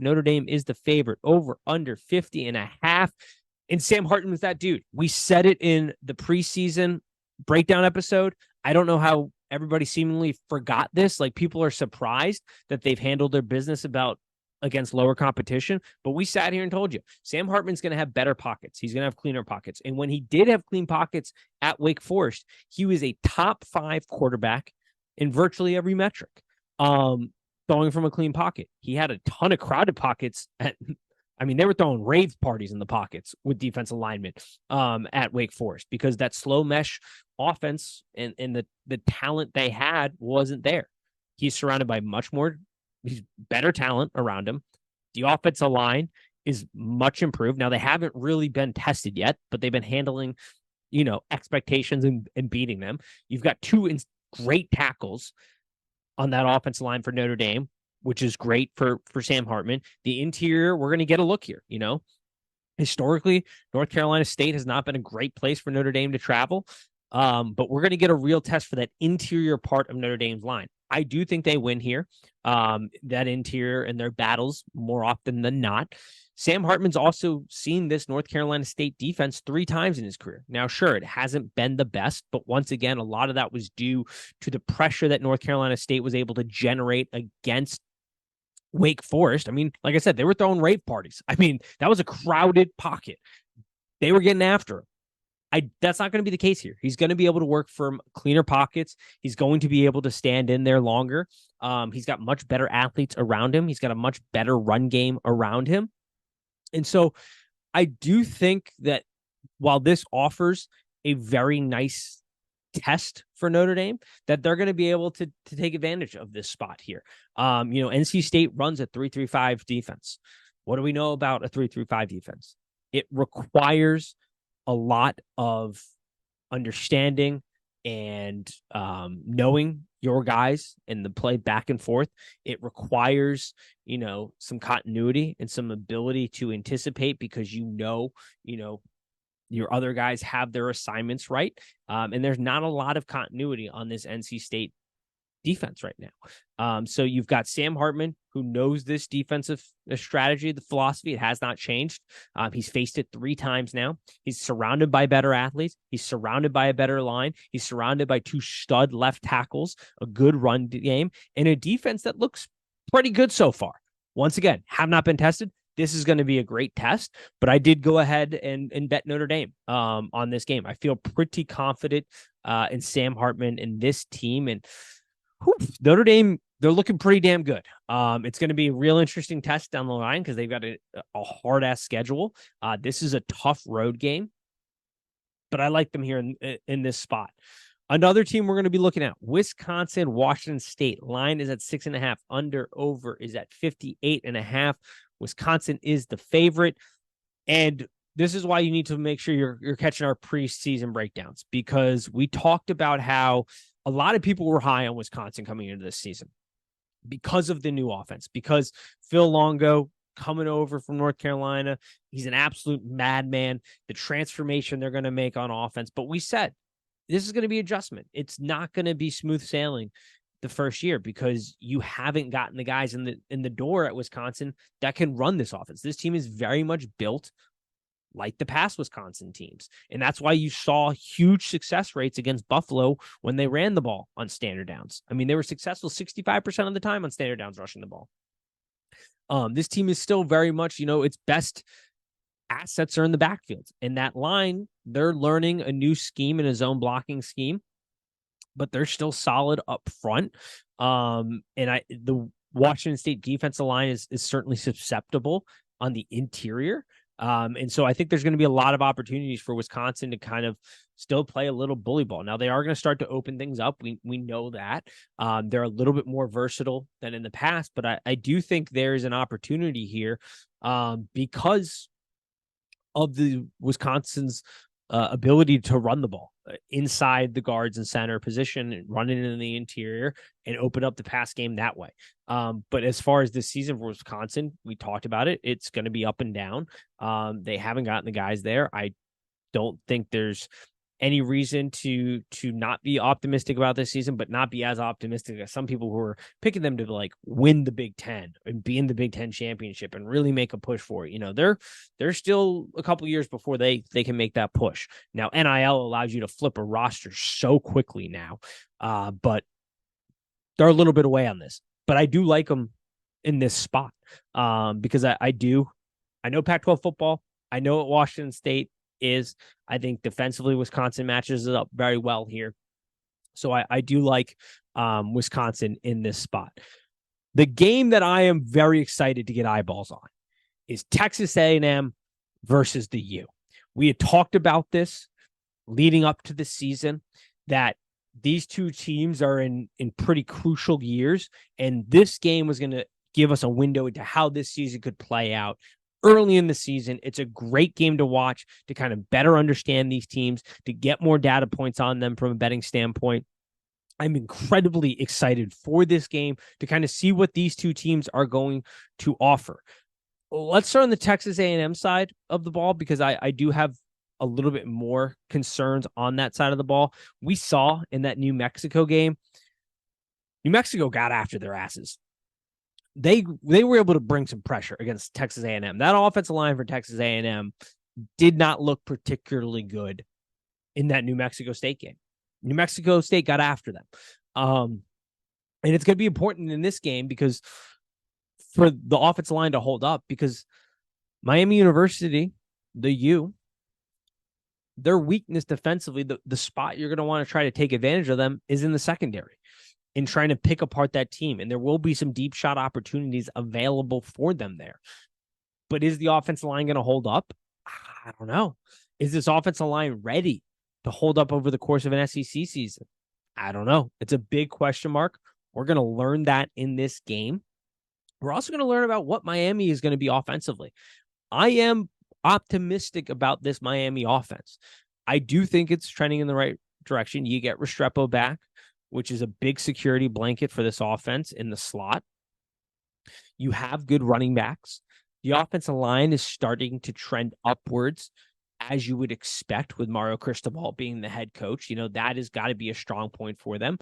Notre Dame is the favorite. Over under 50.5. And Sam Hartman was that dude. We said it in the preseason breakdown episode. I don't know how everybody seemingly forgot this. Like, people are surprised that they've handled their business against lower competition. But we sat here and told you, Sam Hartman's going to have better pockets. He's going to have cleaner pockets. And when he did have clean pockets at Wake Forest, he was a top 5 quarterback in virtually every metric. Throwing from a clean pocket. He had a ton of crowded pockets they were throwing rave parties in the pockets with defensive linemen at Wake Forest, because that slow mesh offense and the talent they had wasn't there. He's surrounded by he's better talent around him. The offensive line is much improved. Now, they haven't really been tested yet, but they've been handling, expectations and beating them. You've got 2 great tackles on that offensive line for Notre Dame, which is great for Sam Hartman. The interior, we're going to get a look here. Historically, North Carolina State has not been a great place for Notre Dame to travel, but we're going to get a real test for that interior part of Notre Dame's line. I do think they win here, that interior and their battles more often than not. Sam Hartman's also seen this North Carolina State defense 3 times in his career. Now, sure, it hasn't been the best, but once again, a lot of that was due to the pressure that North Carolina State was able to generate against Wake Forest. Like I said, they were throwing rave parties. That was a crowded pocket. They were getting after him. That's not going to be the case here. He's going to be able to work from cleaner pockets. He's going to be able to stand in there longer. He's got much better athletes around him. He's got a much better run game around him. And so I do think that while this offers a very nice test for Notre Dame, that they're going to be able to take advantage of this spot here. NC State runs a 3-3-5 defense. What do we know about a 3-3-5 defense? It requires a lot of understanding and knowing your guys and the play back and forth. It requires, some continuity and some ability to anticipate, because your other guys have their assignments right. And there's not a lot of continuity on this NC State defense right now. So you've got Sam Hartman, who knows this defensive strategy, the philosophy. It has not changed. He's faced it 3 times now. He's surrounded by better athletes. He's surrounded by a better line. He's surrounded by 2 stud left tackles, a good run game, and a defense that looks pretty good so far. Once again, have not been tested. This is going to be a great test, but I did go ahead and bet Notre Dame on this game. I feel pretty confident in Sam Hartman and this team, and Notre Dame, they're looking pretty damn good. It's going to be a real interesting test down the line, because they've got a hard-ass schedule. This is a tough road game, but I like them here in this spot. Another team we're going to be looking at, Wisconsin, Washington State. Line is at 6.5. Over is at 58.5. Wisconsin is the favorite. And this is why you need to make sure you're catching our preseason breakdowns, because we talked about how a lot of people were high on Wisconsin coming into this season because of the new offense, because Phil Longo coming over from North Carolina, he's an absolute madman, the transformation they're going to make on offense. But we said, this is going to be adjustment. It's not going to be smooth sailing the first year, because you haven't gotten the guys in the door at Wisconsin that can run this offense. This team is very much built like the past Wisconsin teams. And that's why you saw huge success rates against Buffalo when they ran the ball on standard downs. They were successful 65% of the time on standard downs rushing the ball. This team is still very much, its best assets are in the backfield. And that line, they're learning a new scheme and a zone blocking scheme, but they're still solid up front. The Washington State defensive line is certainly susceptible on the interior. And so I think there's going to be a lot of opportunities for Wisconsin to kind of still play a little bully ball. Now, they are going to start to open things up. We know that. They're a little bit more versatile than in the past, but I do think there's an opportunity here because of the Wisconsin's ability to run the ball inside the guards and center position, and run it in the interior and open up the pass game that way. But as far as this season for Wisconsin, we talked about it. It's going to be up and down. They haven't gotten the guys there. I don't think there's any reason to not be optimistic about this season, but not be as optimistic as some people who are picking them to like win the Big Ten and be in the Big Ten championship and really make a push for it. You know, they're still a couple years before they can make that push. Now, NIL allows you to flip a roster so quickly now, but they're a little bit away on this. But I do like them in this spot because I know Pac-12 football. I know what Washington State is. I think defensively, Wisconsin matches it up very well here. So I do like Wisconsin in this spot. The game that I am very excited to get eyeballs on is Texas A&M versus the U. We had talked about this leading up to the season, that these two teams are in pretty crucial years, and this game was going to give us a window into how this season could play out early in the season. It's a great game to watch to kind of better understand these teams, to get more data points on them from a betting standpoint. I'm incredibly excited for this game to kind of see what these two teams are going to offer. Let's start on the Texas A&M side of the ball, because I do have a little bit more concerns on that side of the ball. We saw in that New Mexico game, New Mexico got after their asses. They were able to bring some pressure against Texas A&M. That offensive line for Texas A&M did not look particularly good in that New Mexico State game. New Mexico State got after them. And it's going to be important in this game because for the offensive line to hold up, because Miami University, the U, their weakness defensively, the spot you're going to want to try to take advantage of them is in the secondary, in trying to pick apart that team. And there will be some deep shot opportunities available for them there. But is the offensive line going to hold up? I don't know. Is this offensive line ready to hold up over the course of an SEC season? I don't know. It's a big question mark. We're going to learn that in this game. We're also going to learn about what Miami is going to be offensively. I am optimistic about this Miami offense. I do think it's trending in the right direction. You get Restrepo back, which is a big security blanket for this offense in the slot. You have good running backs. The offensive line is starting to trend upwards, as you would expect with Mario Cristobal being the head coach. You know, that has got to be a strong point for them.